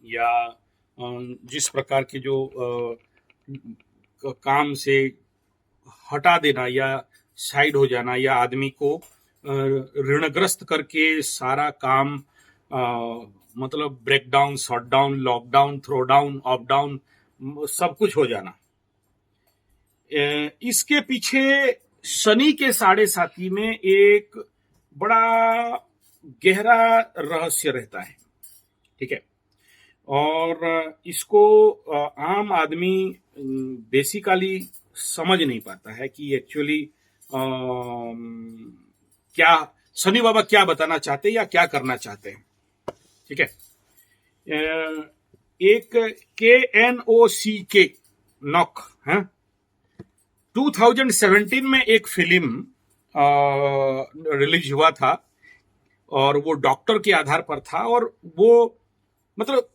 या जिस प्रकार के जो काम से हटा देना या साइड हो जाना, या आदमी को ऋणग्रस्त करके सारा काम मतलब break down, shot down, lockdown, throw down, up down, सब कुछ हो जाना। इसके पीछे शनि के साढ़े साथी में एक बड़ा गहरा रहस्य रहता है, ठीक है। और इसको आम आदमी बेसिकली समझ नहीं पाता है कि एक्चुअली क्या शनि बाबा क्या बताना चाहते हैं या क्या करना चाहते हैं, ठीक है। एक KNOCK नॉक है, 2017 में एक फिल्म रिलीज हुआ था और वो डॉक्टर के आधार पर था। और वो मतलब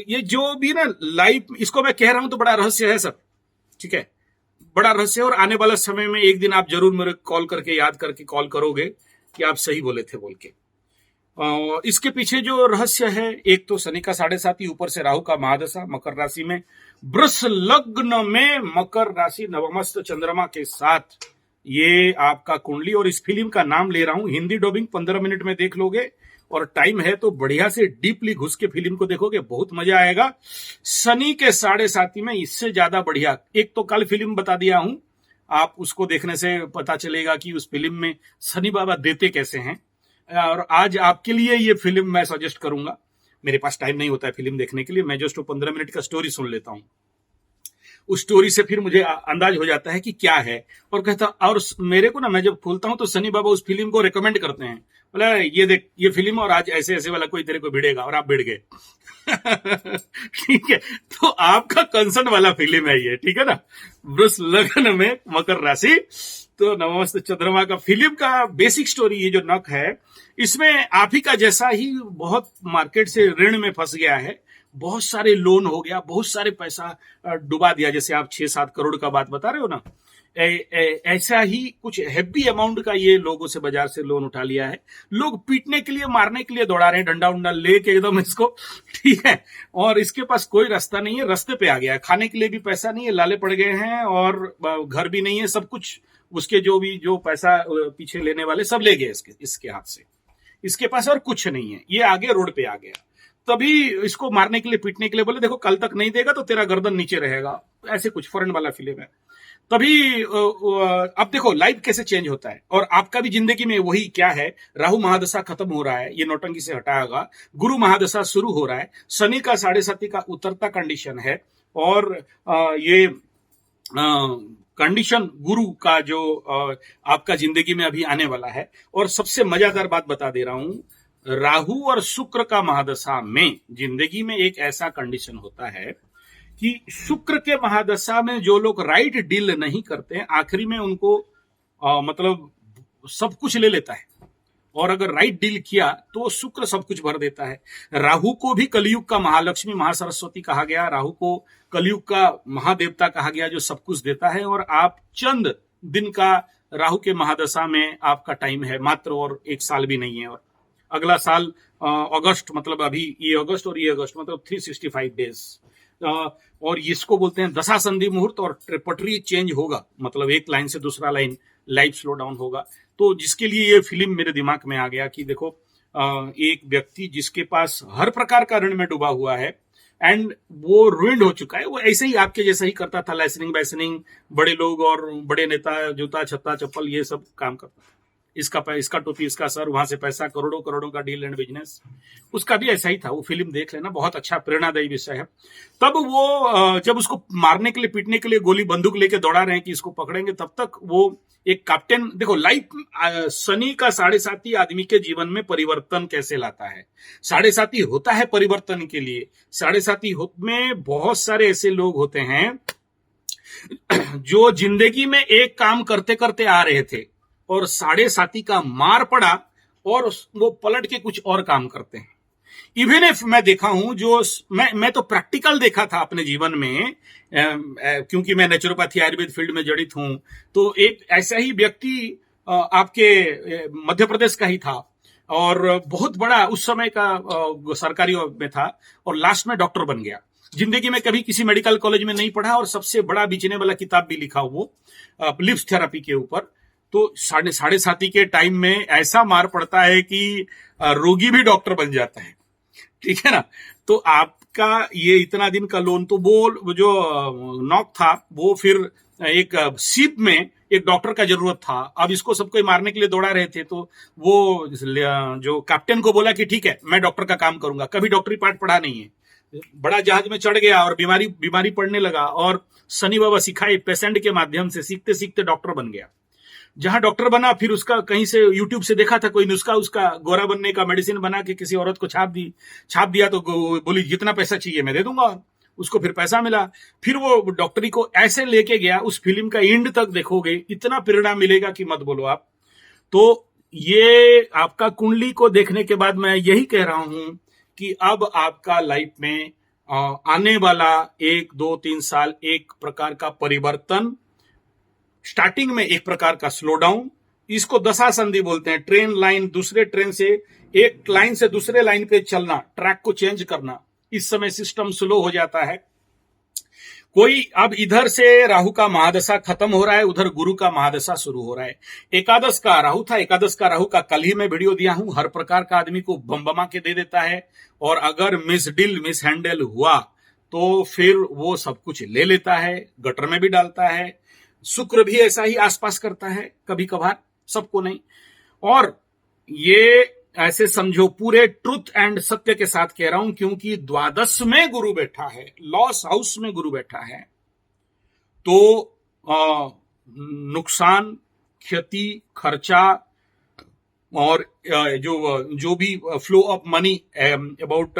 ये जो भी ना लाइफ, इसको मैं कह रहा हूं तो बड़ा रहस्य है सर, ठीक है, बड़ा रहस्य है। और आने वाला समय में एक दिन आप जरूर मेरे कॉल करके याद करके कॉल करोगे कि आप सही बोले थे बोल के। इसके पीछे जो रहस्य है, एक तो शनि का साढ़े साथी, ऊपर से राहु का महादशा मकर राशि में, वृष लग्न में मकर राशि नवमस्त चंद्रमा के साथ, ये आपका कुंडली। और इस फिल्म का नाम ले रहा हूं, हिंदी डबिंग 15 मिनट में देख लोगे, और टाइम है तो बढ़िया से डीपली घुस के फिल्म को देखोगे, बहुत मजा आएगा। शनि के साढ़े साथी में इससे ज्यादा बढ़िया एक तो कल फिल्म बता दिया हूं, आप उसको देखने से पता चलेगा कि उस फिल्म में शनि बाबा देते कैसे हैं। और आज आपके लिए ये फिल्म मैं सजेस्ट करूंगा। मेरे पास टाइम नहीं होता है फिल्म देखने के लिए, मैं जस्ट 15 मिनट का स्टोरी सुन लेता हूं, उस स्टोरी से फिर मुझे अंदाज हो जाता है कि क्या है। और कहता, और मेरे को ना, मैं जब खोलता हूं तो शनि बाबा उस फिल्म को रिकमेंड करते हैं, बोला ये देख ये फिल्म, और आज ऐसे ऐसे वाला कोई तेरे को भिड़ेगा, और आप भिड़ गए। ठीक है, तो आपका कंसर्न वाला फिल्म है ये, ठीक है ना। वृष लग्न में मकर राशि, तो नवमस्त चंद्रमा का फिल्म का बेसिक स्टोरी, ये जो नक है, इसमें आप ही का जैसा ही बहुत मार्केट से ऋण में फंस गया है, बहुत सारे लोन हो गया, बहुत सारे पैसा डुबा दिया, जैसे आप 6-7 करोड़ का बात बता रहे हो ना, ऐसा ही कुछ हैवी अमाउंट का ये लोगों से बाजार से लोन उठा लिया है। लोग पीटने के लिए, मारने के लिए दौड़ा रहे हैं, डंडा उंडा लेके एकदम इसको, ठीक है। और इसके पास कोई रास्ता नहीं है, रास्ते पे आ गया है, खाने के लिए भी पैसा नहीं है, लाले पड़ गए हैं, और घर भी नहीं है, सब कुछ उसके जो पैसा पीछे लेने वाले सब ले गए इसके हाथ से, इसके पास और कुछ नहीं है, ये आगे रोड पे आ गया। तभी इसको मारने के लिए, पीटने के लिए बोले देखो कल तक नहीं देगा तो तेरा गर्दन नीचे रहेगा, ऐसे कुछ फॉरेन वाला फिल्म है। तभी अब देखो लाइफ कैसे चेंज होता है। और आपका भी जिंदगी में वही क्या है, राहु महादशा खत्म हो रहा है, ये नौटंकी से हटाएगा, गुरु महादशा शुरू हो रहा है, शनि का साढ़े साथी का उतरता कंडीशन है, और ये कंडीशन गुरु का जो आपका जिंदगी में अभी आने वाला है। और सबसे मजादार बात बता दे रहा हूं, राहु और शुक्र का महादशा में जिंदगी में एक ऐसा कंडीशन होता है कि शुक्र के महादशा में जो लोग राइट डील नहीं करते हैं, आखिरी में उनको मतलब सब कुछ ले लेता है, और अगर राइट डील किया तो शुक्र सब कुछ भर देता है। राहु को भी कलयुग का महालक्ष्मी, महासरस्वती कहा गया, राहु को कलयुग का महादेवता कहा गया, जो सब कुछ देता है। और आप चंद दिन का राहु के महादशा में आपका टाइम है मात्र, और 1 साल भी नहीं है। और अगला साल अगस्त, मतलब अभी ये अगस्त और ये अगस्त, मतलब 365 डेज। और इसको बोलते हैं दशा संधि मुहूर्त, और पटरी चेंज होगा, मतलब एक लाइन से दूसरा लाइन लाइफ स्लो डाउन होगा। तो जिसके लिए ये फिल्म मेरे दिमाग में आ गया कि देखो एक व्यक्ति जिसके पास हर प्रकार का ऋण में डूबा हुआ है, एंड वो रुइंड हो चुका है, वो ऐसे ही आपके जैसा ही करता था, लाइसनिंग बैसनिंग, बड़े लोग और बड़े नेता जूता छत्ता चप्पल ये सब काम करता था, इसका टोपी इसका सर, वहां से पैसा, करोड़ों करोड़ों का डील एंड बिजनेस, उसका भी ऐसा ही था। वो फिल्म देख लेना, बहुत अच्छा प्रेरणादायी विषय है। तब वो जब उसको मारने के लिए, पीटने के लिए गोली बंदूक लेके दौड़ा रहे हैं कि इसको पकड़ेंगे, तब तक वो एक कैप्टन, देखो लाइफ, शनि का साढ़े साथी आदमी के जीवन में परिवर्तन कैसे लाता है। साढ़े साथी होता है परिवर्तन के लिए। साढ़े साथी में बहुत सारे ऐसे लोग होते हैं जो जिंदगी में एक काम करते करते आ रहे थे, और साढ़े साथी का मार पड़ा और वो पलट के कुछ और काम करते हैं। इवन इफ मैं देखा हूं, जो मैं तो प्रैक्टिकल देखा था अपने जीवन में, क्योंकि मैं नेचुरोपैथी आयुर्वेद फील्ड में जड़ित हूं। तो एक ऐसा ही व्यक्ति आपके मध्य प्रदेश का ही था, और बहुत बड़ा उस समय का सरकारी में था, और लास्ट में डॉक्टर बन गया। जिंदगी में कभी किसी मेडिकल कॉलेज में नहीं पढ़ा, और सबसे बड़ा बिकने वाला किताब भी लिखा वो लिप्स थेरेपी के ऊपर। तो साढ़े साथी के टाइम में ऐसा मार पड़ता है कि रोगी भी डॉक्टर बन जाता है, ठीक है ना। तो आपका ये इतना दिन का लोन, तो वो जो नॉक था वो फिर एक शिप में एक डॉक्टर का जरूरत था। अब इसको सबको मारने के लिए दौड़ा रहे थे, तो वो जो कैप्टन को बोला कि ठीक है मैं डॉक्टर का काम करूंगा। कभी डॉक्टरी पाठ पढ़ा नहीं है, बड़ा जहाज में चढ़ गया और बीमारी पड़ने लगा, और शनि बाबा सिखाए पेशेंट के माध्यम से सीखते सीखते डॉक्टर बन गया। जहां डॉक्टर बना, फिर उसका कहीं से यूट्यूब से देखा था कोई नुस्खा उसका गोरा बनने का, मेडिसिन बना के किसी औरत को छाप दिया, तो बोली जितना पैसा चाहिए मैं दे दूंगा। उसको फिर पैसा मिला, फिर वो डॉक्टरी को ऐसे लेके गया। उस फिल्म का एंड तक देखोगे, इतना प्रेरणा मिलेगा कि मत बोलो आप। तो ये आपका कुंडली को देखने के बाद मैं यही कह रहा हूं कि अब आपका लाइफ में आने वाला 1, 2, 3 साल एक प्रकार का परिवर्तन, स्टार्टिंग में एक प्रकार का स्लो डाउन, इसको दशा संधि बोलते हैं। ट्रेन लाइन दूसरे ट्रेन से, एक लाइन से दूसरे लाइन पे चलना, ट्रैक को चेंज करना, इस समय सिस्टम स्लो हो जाता है। कोई अब इधर से राहु का महादशा खत्म हो रहा है, उधर गुरु का महादशा शुरू हो रहा है। एकादश का राहु था, एकादश का राहु का कल ही मैं वीडियो दिया हूं। हर प्रकार का आदमी को बम के दे देता है, और अगर मिस हैंडल हुआ तो फिर वो सब कुछ ले लेता है, गटर में भी डालता है। शुक्र भी ऐसा ही आसपास करता है कभी कभार, सबको नहीं। और ये ऐसे समझो, पूरे ट्रुथ एंड सत्य के साथ कह रहा हूं, क्योंकि द्वादश में गुरु बैठा है, लॉस हाउस में गुरु बैठा है, तो नुकसान, क्षति, खर्चा, और जो भी फ्लो ऑफ मनी अबाउट,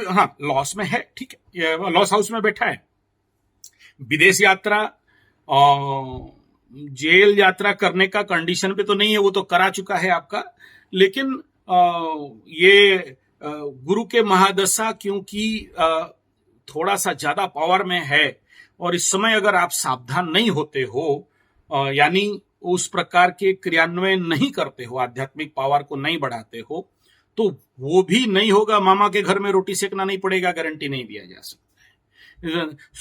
हाँ लॉस में है, ठीक है, लॉस हाउस में बैठा है। विदेश यात्रा, जेल यात्रा करने का कंडीशन पे तो नहीं है, वो तो करा चुका है आपका। लेकिन ये गुरु के महादशा क्योंकि थोड़ा सा ज्यादा पावर में है, और इस समय अगर आप सावधान नहीं होते हो, यानी उस प्रकार के क्रियान्वयन नहीं करते हो, आध्यात्मिक पावर को नहीं बढ़ाते हो, तो वो भी नहीं होगा। मामा के घर में रोटी सेकना नहीं पड़ेगा, गारंटी नहीं दिया जा सकता।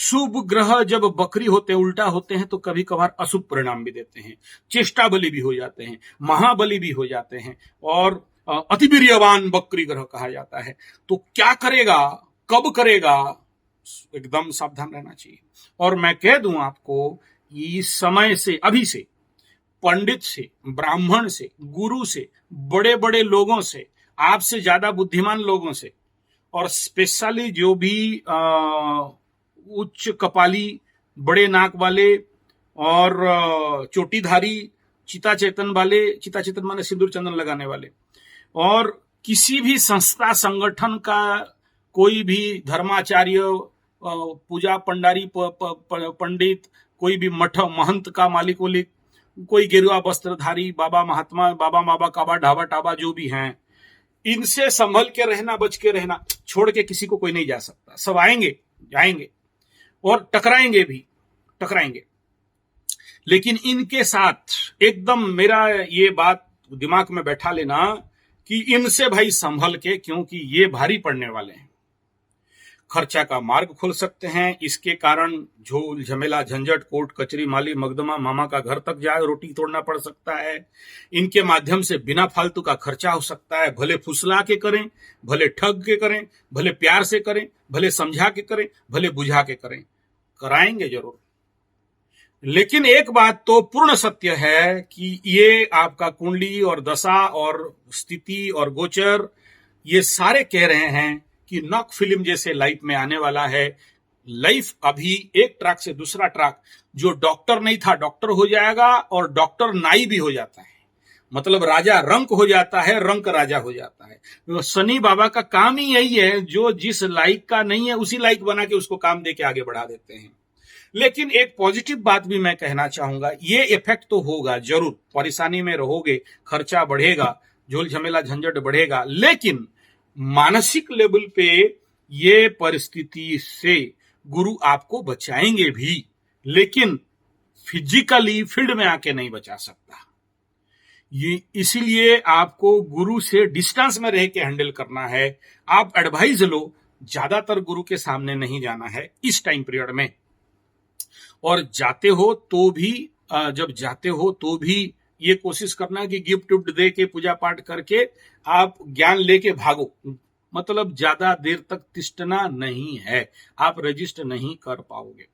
शुभ ग्रह जब बकरी होते हैं, उल्टा होते हैं, तो कभी कभार अशुभ परिणाम भी देते हैं। चेष्टा बलि भी हो जाते हैं, महाबली भी हो जाते हैं, और अतिवीर्यवान बकरी ग्रह कहा जाता है। तो क्या करेगा, कब करेगा, एकदम सावधान रहना चाहिए। और मैं कह दूं आपको, इस समय से, अभी से, पंडित से, ब्राह्मण से, गुरु से, बड़े बड़े लोगों से, आपसे ज्यादा बुद्धिमान लोगों से, और स्पेशली जो भी उच्च कपाली, बड़े नाक वाले और चोटीधारी, चिता चेतन माने सिंदूर चंदन लगाने वाले, और किसी भी संस्था संगठन का कोई भी धर्माचार्य, पूजा पंडारी, पंडित, कोई भी मठ महंत का मालिक वालिक, कोई गेरुआ वस्त्रधारी, बाबा महात्मा, बाबा माबा काबा ढाबा टाबा जो भी हैं, इनसे संभल के रहना, बच के रहना। छोड़ के किसी को कोई नहीं जा सकता। सब आएंगे, जाएंगे, और टकराएंगे। लेकिन इनके साथ एकदम मेरा ये बात दिमाग में बैठा लेना कि इनसे भाई संभल के, क्योंकि ये भारी पड़ने वाले हैं। खर्चा का मार्ग खोल सकते हैं, इसके कारण झोल झमेला, झंझट, कोर्ट कचरी, माली मकदमा, मामा का घर तक जाए रोटी तोड़ना पड़ सकता है। इनके माध्यम से बिना फालतू का खर्चा हो सकता है। भले फुसला के करें, भले ठग के करें, भले प्यार से करें, भले समझा के करें, भले बुझा के करें, कराएंगे जरूर। लेकिन एक बात तो पूर्ण सत्य है कि ये आपका कुंडली और दशा और स्थिति और गोचर, ये सारे कह रहे हैं कि नॉक फिल्म जैसे लाइफ में आने वाला है। लाइफ अभी एक ट्रैक से दूसरा ट्रैक, जो डॉक्टर नहीं था डॉक्टर हो जाएगा, और डॉक्टर नाई भी हो जाता है, मतलब राजा रंक हो जाता है, रंक राजा हो जाता है। शनि बाबा का काम ही यही है, जो जिस लाइक का नहीं है उसी लाइक बना के उसको काम दे के आगे बढ़ा देते हैं। लेकिन एक पॉजिटिव बात भी मैं कहना चाहूंगा, ये इफेक्ट तो होगा जरूर, परेशानी में रहोगे, खर्चा बढ़ेगा, झोल झमेला झंझट बढ़ेगा, लेकिन मानसिक लेवल पे ये परिस्थिति से गुरु आपको बचाएंगे भी, लेकिन फिजिकली फील्ड में आके नहीं बचा सकता। ये इसीलिए आपको गुरु से डिस्टेंस में रह के हैंडल करना है। आप एडवाइस लो, ज्यादातर गुरु के सामने नहीं जाना है इस टाइम पीरियड में। और जाते हो तो भी जब जाते हो तो भी ये कोशिश करना कि गिफ्ट विफ्ट दे के पूजा पाठ करके आप ज्ञान लेके भागो। मतलब ज्यादा देर तक तिष्ठना नहीं है, आप रजिस्ट नहीं कर पाओगे।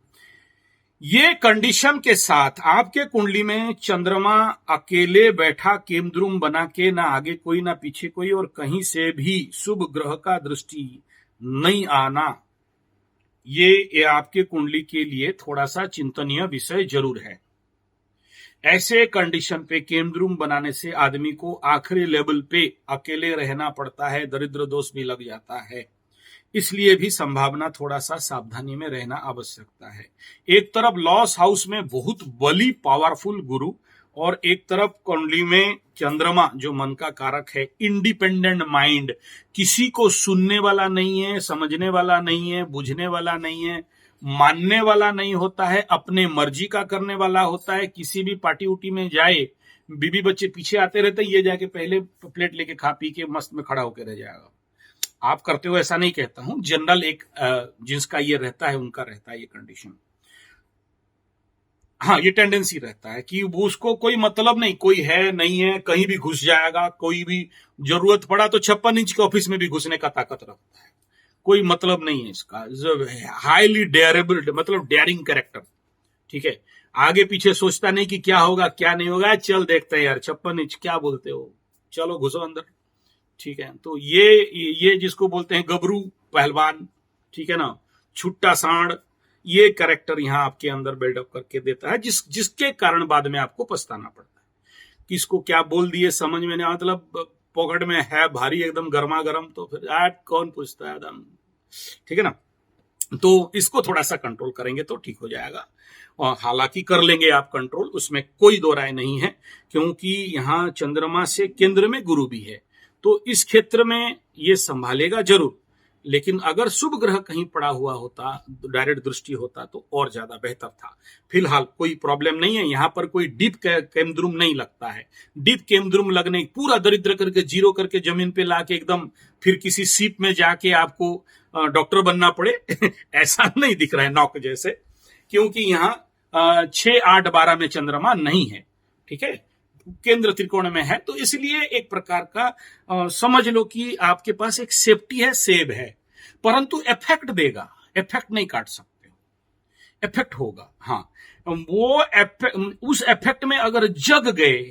ये कंडीशन के साथ आपके कुंडली में चंद्रमा अकेले बैठा केमद्रुम बना के, ना आगे कोई ना पीछे कोई, और कहीं से भी शुभ ग्रह का दृष्टि नहीं आना, ये आपके कुंडली के लिए थोड़ा सा चिंतनीय विषय जरूर है। ऐसे कंडीशन पे केमद्रुम बनाने से आदमी को आखिरी लेवल पे अकेले रहना पड़ता है, दरिद्र दोष भी लग जाता है। इसलिए भी संभावना थोड़ा सा सावधानी में रहना आवश्यकता है। एक तरफ लॉस हाउस में बहुत बली पावरफुल गुरु, और एक तरफ कुंडली में चंद्रमा जो मन का कारक है, इंडिपेंडेंट माइंड, किसी को सुनने वाला नहीं है, समझने वाला नहीं है, बुझने वाला नहीं है, मानने वाला नहीं होता है, अपने मर्जी का करने वाला होता है। किसी भी पार्टी उटी में जाए, बीबी बच्चे पीछे आते रहते, ये जाके पहले प्लेट लेके खा पी के मस्त में खड़ा होकर रह जाएगा। आप करते हो ऐसा नहीं कहता हूं, जनरल एक जिसका ये रहता है उनका रहता है ये कंडीशन। हाँ, ये टेंडेंसी रहता है कि वो उसको कोई मतलब नहीं, कोई है नहीं है, कहीं भी घुस जाएगा, कोई भी जरूरत पड़ा तो 56 इंच के ऑफिस में भी घुसने का ताकत रखता है, कोई मतलब नहीं है इसका। हाईली डेयरेबल, मतलब डेयरिंग कैरेक्टर, ठीक है। आगे पीछे सोचता नहीं कि क्या होगा क्या नहीं होगा, चल देखते हैं यार 56 इंच क्या बोलते हो, चलो घुसो अंदर, ठीक है। तो ये जिसको बोलते हैं गबरू पहलवान, ठीक है ना, छुट्टा सांड, ये कैरेक्टर यहां आपके अंदर बिल्डअप करके देता है, जिसके कारण बाद में आपको पछताना पड़ता है। किसको क्या बोल दिए समझ में नहीं, मतलब पॉकेट में है भारी एकदम गर्मा गर्म, तो फिर कौन पूछता है एकदम, ठीक है ना। तो इसको थोड़ा सा कंट्रोल करेंगे तो ठीक हो जाएगा, और हालांकि कर लेंगे आप कंट्रोल, उसमें कोई दो राय नहीं है, क्योंकि यहां चंद्रमा से केंद्र में गुरु भी है, तो इस क्षेत्र में ये संभालेगा जरूर। लेकिन अगर शुभ ग्रह कहीं पड़ा हुआ होता, डायरेक्ट दृष्टि होता, तो और ज्यादा बेहतर था। फिलहाल कोई प्रॉब्लम नहीं है, यहां पर कोई डीप केमद्रुम नहीं लगता है। डीप केमद्रुम लगने, पूरा दरिद्र करके जीरो करके जमीन पे लाके एकदम फिर किसी सीप में जाके आपको डॉक्टर बनना पड़े ऐसा नहीं दिख रहा है नौक जैसे, क्योंकि यहाँ 6, 8, 12 में चंद्रमा नहीं है, ठीक है, केंद्र त्रिकोण में है। तो इसलिए एक प्रकार का समझ लो कि आपके पास एक सेफ्टी है, सेव है, परंतु इफेक्ट देगा, इफेक्ट नहीं काट सकते, इफेक्ट होगा। हाँ, उस इफेक्ट में अगर जग गए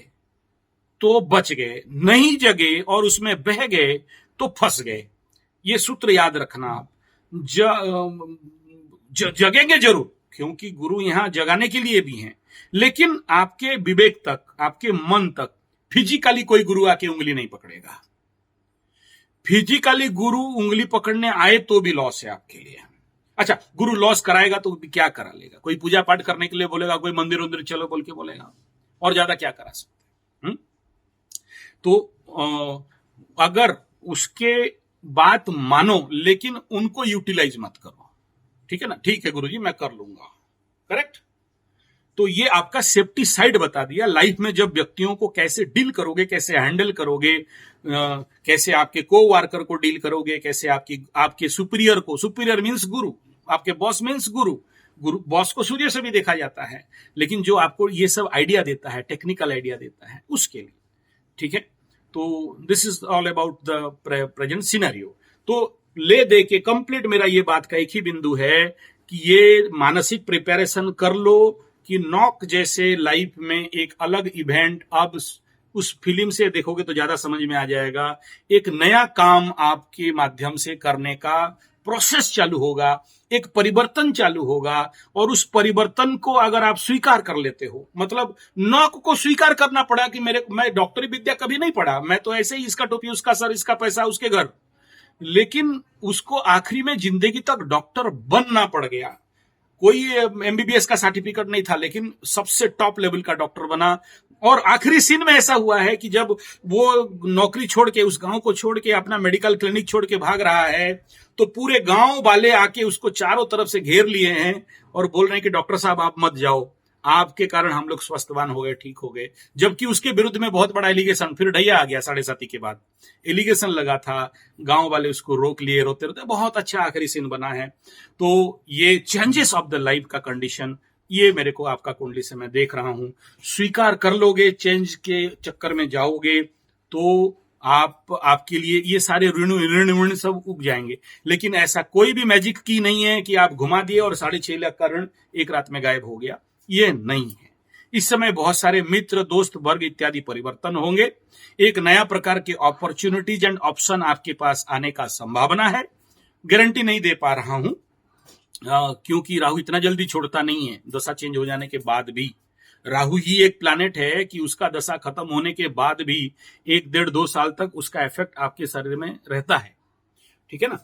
तो बच गए, नहीं जगे और उसमें बह गए तो फंस गए। ये सूत्र याद रखना आप। जगेंगे जरूर, क्योंकि गुरु यहां जगाने के लिए भी हैं, लेकिन आपके विवेक तक, आपके मन तक फिजिकली कोई गुरु आके उंगली नहीं पकड़ेगा। फिजिकली गुरु उंगली पकड़ने आए तो भी लॉस है आपके लिए। अच्छा, गुरु लॉस कराएगा तो क्या करा लेगा? कोई पूजा पाठ करने के लिए बोलेगा, कोई मंदिर उंदिर चलो बोल के बोलेगा, और ज्यादा क्या करा सकते हैं? तो अगर उसके बात मानो, लेकिन उनको यूटिलाइज मत करो, ठीक है ना। ठीक है गुरुजी, मैं कर लूंगा, करेक्ट। तो ये आपका सेफ्टी साइड बता दिया। लाइफ में जब व्यक्तियों को कैसे डील करोगे, कैसे हैंडल करोगे, कैसे आपके को वर्कर को डील करोगे, कैसे आपके सुपीरियर को, सुपीरियर मीन्स गुरु, आपके बॉस मीन्स गुरु, बॉस को सूर्य से भी देखा जाता है, लेकिन जो आपको ये सब आइडिया देता है, टेक्निकल आइडिया देता है, उसके लिए, ठीक है। तो this is all about the present scenario. तो ले दे के कंप्लीट मेरा ये बात का एक ही बिंदु है कि ये मानसिक प्रिपरेशन कर लो कि नॉक जैसे लाइफ में एक अलग इवेंट, अब उस फिल्म से देखोगे तो ज्यादा समझ में आ जाएगा, एक नया काम आपके माध्यम से करने का प्रोसेस चालू होगा, एक परिवर्तन चालू होगा, और उस परिवर्तन को अगर आप स्वीकार कर लेते हो, मतलब नौक को स्वीकार करना पड़ा कि मैं डॉक्टरी विद्या कभी नहीं पढ़ा, मैं तो ऐसे ही इसका टोपी उसका सर, इसका पैसा उसके घर, लेकिन उसको आखिरी में जिंदगी तक डॉक्टर बनना पड़ गया। कोई एमबीबीएस का सर्टिफिकेट नहीं था, लेकिन सबसे टॉप लेवल का डॉक्टर बना। और आखिरी सीन में ऐसा हुआ है कि जब वो नौकरी छोड़ के, उस गांव को छोड़ के, अपना मेडिकल क्लिनिक छोड़ के भाग रहा है, तो पूरे गांव वाले आके उसको चारों तरफ से घेर लिए हैं और बोल रहे हैं कि डॉक्टर साहब आप मत जाओ, आपके कारण हम लोग स्वस्थवान हो गए, ठीक हो गए, जबकि उसके विरुद्ध में बहुत बड़ा एलिगेशन फिर ढैया आ गया 7:30 के बाद, एलिगेशन लगा था, गांव वाले उसको रोक लिए, रोते रोते बहुत अच्छा आखिरी सीन बना है। तो ये चेंजेस ऑफ द लाइफ का कंडीशन, ये मेरे को आपका कुंडली से मैं देख रहा हूं। स्वीकार कर लोगे, चेंज के चक्कर में जाओगे तो आपके लिए ये सारे ऋण सब उग जाएंगे। लेकिन ऐसा कोई भी मैजिक की नहीं है कि आप घुमा दिए और 6.5 लाख का ऋण एक रात में गायब हो गया, ये नहीं है। इस समय बहुत सारे मित्र, दोस्त वर्ग इत्यादि परिवर्तन होंगे। एक नया प्रकार के अपॉर्चुनिटीज एंड ऑप्शन आपके पास आने का संभावना है। गारंटी नहीं दे पा रहा हूं क्योंकि राहु इतना जल्दी छोड़ता नहीं है। दशा चेंज हो जाने के बाद भी राहु ही एक प्लैनेट है कि उसका दशा खत्म होने के बाद भी 1-1.5-2 साल तक उसका इफेक्ट आपके शरीर में रहता है, ठीक है ना।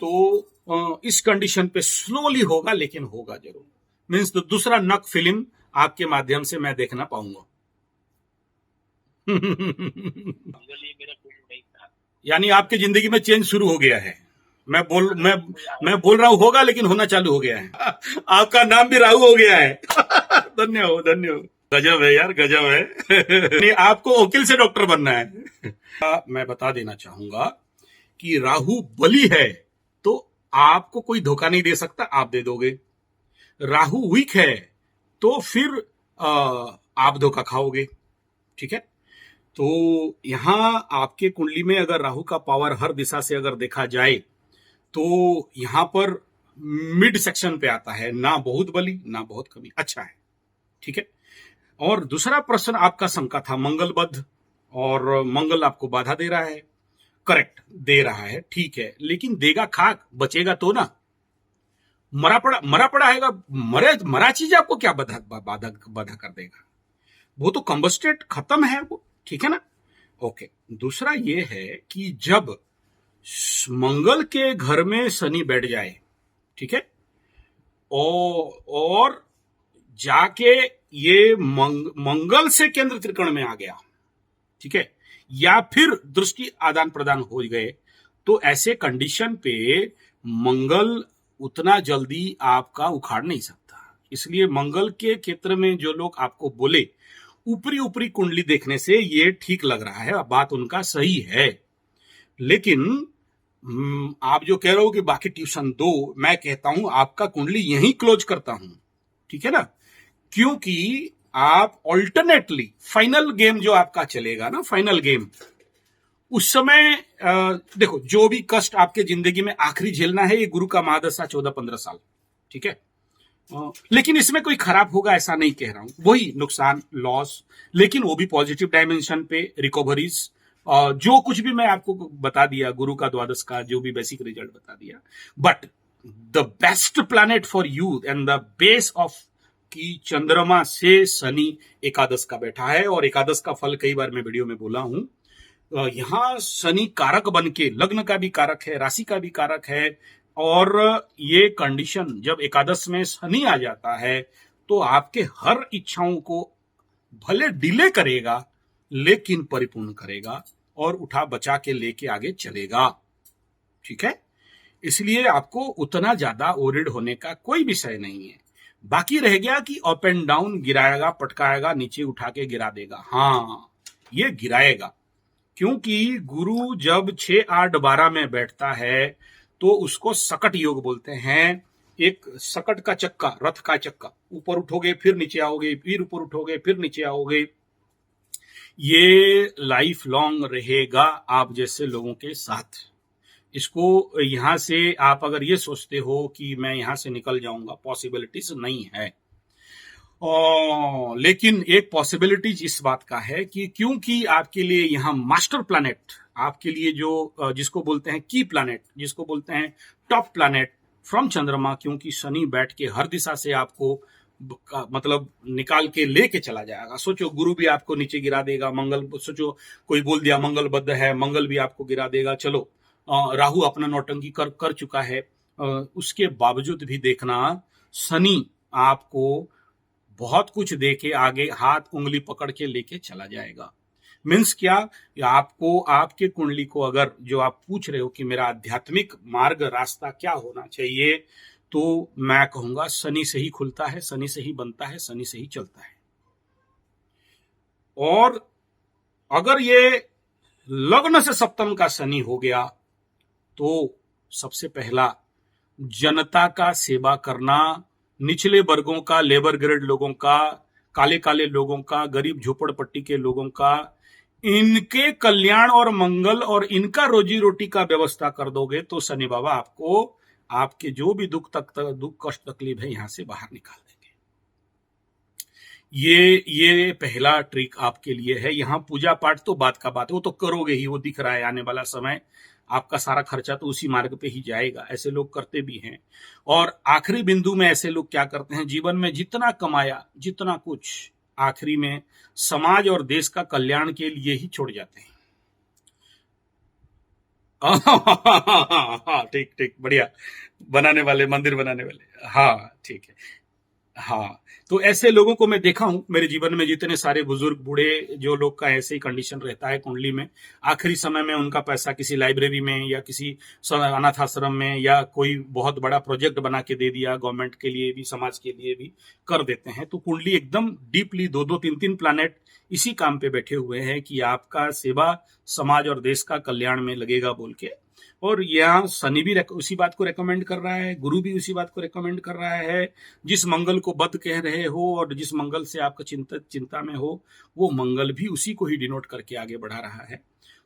तो इस कंडीशन पे स्लोली होगा, लेकिन होगा जरूर। मीन्स तो दूसरा नक फिल्म आपके माध्यम से मैं देखना पाऊंगा। यानी आपकी जिंदगी में चेंज शुरू हो गया है। मैं बोल रहा हूं होगा, लेकिन होना चालू हो गया है। आपका नाम भी राहु हो गया है। धन्यवाद, धन्यवाद। गजब है यार, गजब है। आपको वकील से डॉक्टर बनना है। मैं बता देना चाहूंगा कि राहु बली है तो आपको कोई धोखा नहीं दे सकता, आप दे दोगे। राहु वीक है तो फिर आप धोखा खाओगे, ठीक है। तो यहां आपके कुंडली में अगर राहु का पावर हर दिशा से अगर देखा जाए तो यहां पर मिड सेक्शन पे आता है, ना बहुत बली ना बहुत कमी, अच्छा है, ठीक है। और दूसरा प्रश्न आपका शंका था मंगलबद्ध, और मंगल आपको बाधा दे रहा है, करेक्ट दे रहा है, ठीक है, लेकिन देगा खाक, बचेगा तो ना। मरा पड़ा है, मरा चीज आपको क्या बाधा कर देगा, वो तो कंबस्टेड खत्म है वो, ठीक है ना। ओके, दूसरा ये है कि जब मंगल के घर में शनि बैठ जाए, ठीक है, और जाके ये मंगल से केंद्र त्रिकोण में आ गया, ठीक है, या फिर दृष्टि आदान प्रदान हो गए, तो ऐसे कंडीशन पे मंगल उतना जल्दी आपका उखाड़ नहीं सकता। इसलिए मंगल के क्षेत्र में जो लोग आपको बोले, ऊपरी ऊपरी कुंडली देखने से ये ठीक लग रहा है, बात उनका सही है। लेकिन आप जो कह रहे हो कि बाकी ट्यूशन दो, मैं कहता हूं आपका कुंडली यहीं क्लोज करता हूं, ठीक है ना। क्योंकि आप ऑल्टरनेटली फाइनल गेम जो आपका चलेगा ना, फाइनल गेम, उस समय देखो जो भी कष्ट आपके जिंदगी में आखिरी झेलना है, ये गुरु का महादशा 14-15 साल, ठीक है। लेकिन इसमें कोई खराब होगा ऐसा नहीं कह रहा हूं, वही नुकसान, लॉस, लेकिन वो भी पॉजिटिव डायमेंशन पे, रिकवरीज, जो कुछ भी मैं आपको बता दिया, गुरु का द्वादश का जो भी बेसिक रिजल्ट बता दिया। But the best planet for you and the base of कि चंद्रमा से शनि एकादश का बैठा है, और एकादश का फल कई बार मैं वीडियो में बोला हूं। यहां शनि कारक बन के, लग्न का भी कारक है, राशि का भी कारक है, और ये कंडीशन जब एकादश में शनि आ जाता है तो आपके हर इच्छाओं को भले डिले करेगा, लेकिन परिपूर्ण करेगा और उठा बचा के लेके आगे चलेगा, ठीक है। इसलिए आपको उतना ज्यादा ओरिड होने का कोई विषय नहीं है। बाकी रह गया कि अप एंड डाउन, गिराएगा, पटकाएगा, नीचे उठा के गिरा देगा, हाँ ये गिराएगा, क्योंकि गुरु जब 6-8-12 में बैठता है तो उसको सकट योग बोलते हैं। एक सकट का चक्का, रथ का चक्का, ऊपर उठोगे फिर नीचे आओगे, फिर ऊपर उठोगे फिर नीचे आओगे, ये लाइफ लॉन्ग रहेगा आप जैसे लोगों के साथ। इसको यहां से आप अगर ये सोचते हो कि मैं यहां से निकल जाऊंगा, पॉसिबिलिटीज नहीं है। लेकिन एक पॉसिबिलिटीज इस बात का है कि क्योंकि आपके लिए यहाँ मास्टर प्लैनेट, आपके लिए जो जिसको बोलते हैं की प्लैनेट, जिसको बोलते हैं टॉप प्लैनेट फ्रॉम चंद्रमा, क्योंकि शनि बैठ के हर दिशा से आपको मतलब निकाल के लेके चला जाएगा। सोचो गुरु भी आपको नीचे गिरा देगा, मंगल, सोचो कोई बोल दिया मंगल बद्ध है, मंगल भी आपको गिरा देगा। चलो राहु अपना नौटंकी कर चुका है, उसके बावजूद भी देखना शनि आपको बहुत कुछ देके आगे हाथ उंगली पकड़ के लेके चला जाएगा। मीन्स क्या, आपको आपके कुंडली को अगर जो आप पूछ रहे हो कि मेरा आध्यात्मिक मार्ग रास्ता क्या होना चाहिए, तो मैं कहूंगा शनि से ही खुलता है, शनि से ही बनता है, शनि से ही चलता है। और अगर ये लग्न से सप्तम का शनि हो गया तो सबसे पहला जनता का सेवा करना, निचले वर्गों का, लेबर ग्रेड लोगों का, काले काले लोगों का, गरीब झोपड़पट्टी के लोगों का, इनके कल्याण और मंगल और इनका रोजी रोटी का व्यवस्था कर दोगे तो शनि बाबा आपको आपके जो भी दुख कष्ट तकलीफ है यहां से बाहर निकाल देंगे। ये पहला ट्रिक आपके लिए है। यहां पूजा पाठ तो बात का बात है, वो तो करोगे ही, वो दिख रहा है आने वाला समय आपका सारा खर्चा तो उसी मार्ग पे ही जाएगा। ऐसे लोग करते भी हैं। और आखिरी बिंदु में ऐसे लोग क्या करते हैं, जीवन में जितना कमाया, जितना कुछ, आखिरी में समाज और देश का कल्याण के लिए ही छोड़ जाते हैं। ठीक ठीक, बढ़िया, बनाने वाले, मंदिर बनाने वाले, हाँ ठीक है। हाँ, तो ऐसे लोगों को मैं देखा हूं मेरे जीवन में, जितने सारे बुजुर्ग बूढ़े जो लोग का ऐसे ही कंडीशन रहता है कुंडली में, आखिरी समय में उनका पैसा किसी लाइब्रेरी में या किसी अनाथ आश्रम में या कोई बहुत बड़ा प्रोजेक्ट बना के दे दिया, गवर्नमेंट के लिए भी, समाज के लिए भी कर देते हैं। तो कुंडली एकदम डीपली 2-2, 3-3 प्लैनेट इसी काम पे बैठे हुए हैं कि आपका सेवा समाज और देश का कल्याण में लगेगा बोल के। और यहाँ शनि भी उसी बात को रेकमेंड कर रहा है, गुरु भी उसी बात को रेकमेंड कर रहा है। जिस मंगल को बद कह रहे हो और जिस मंगल से आपका चिंता में हो, वो मंगल भी उसी को ही डिनोट करके आगे बढ़ा रहा है।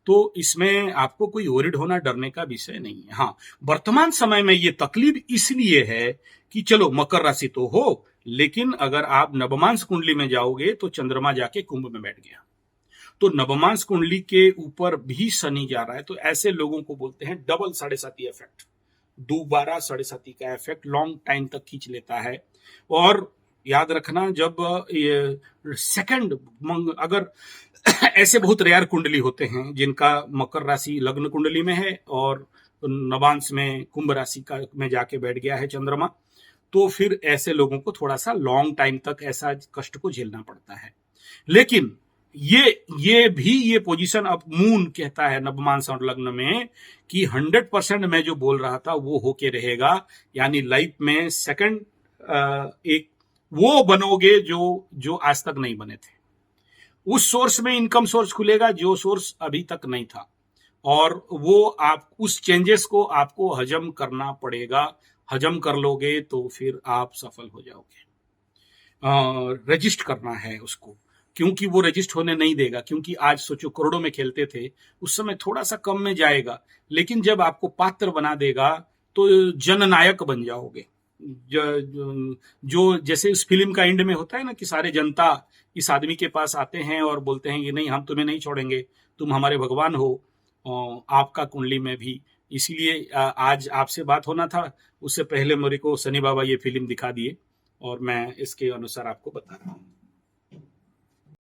तो इसमें आपको कोई वरिड होना, डरने का विषय नहीं है। हाँ, वर्तमान समय में ये तकलीफ इसलिए है कि चलो मकर राशि तो हो, लेकिन अगर आप नवमांश कुंडली में जाओगे तो चंद्रमा जाके कुंभ में बैठ गया, तो नवमांश कुंडली के ऊपर भी शनि जा रहा है। तो ऐसे लोगों को बोलते हैं डबल साढ़े साती इफेक्ट, दोबारा साढ़े साती का इफेक्ट लॉन्ग टाइम तक खींच लेता है। और याद रखना, जब ये सेकंड अगर ऐसे बहुत रेयर कुंडली होते हैं जिनका मकर राशि लग्न कुंडली में है और नवांश में कुंभ राशि का में जाके बैठ गया है चंद्रमा, तो फिर ऐसे लोगों को थोड़ा सा लॉन्ग टाइम तक ऐसा कष्ट को झेलना पड़ता है। लेकिन ये पोजीशन अब मून कहता है नवमांश और लग्न में कि 100% मैं जो बोल रहा था वो होके रहेगा। यानी लाइफ में सेकंड एक वो बनोगे जो आज तक नहीं बने थे। उस सोर्स में इनकम सोर्स खुलेगा जो सोर्स अभी तक नहीं था, और वो आप उस चेंजेस को आपको हजम करना पड़ेगा। हजम कर लोगे तो फिर आप सफल हो जाओगे। रजिस्ट करना है उसको, क्योंकि वो रजिस्ट होने नहीं देगा। क्योंकि आज सोचो करोड़ों में खेलते थे, उस समय थोड़ा सा कम में जाएगा, लेकिन जब आपको पात्र बना देगा तो जननायक बन जाओगे। जो जैसे इस फिल्म का एंड में होता है ना कि सारे जनता इस आदमी के पास आते हैं और बोलते हैं कि नहीं, हम तुम्हें नहीं छोड़ेंगे, तुम हमारे भगवान हो। आपका कुंडली में भी इसीलिए आज आपसे बात होना था, उससे पहले मेरे को शनि बाबा ये फिल्म दिखा दिए और मैं इसके अनुसार आपको बता रहा हूँ।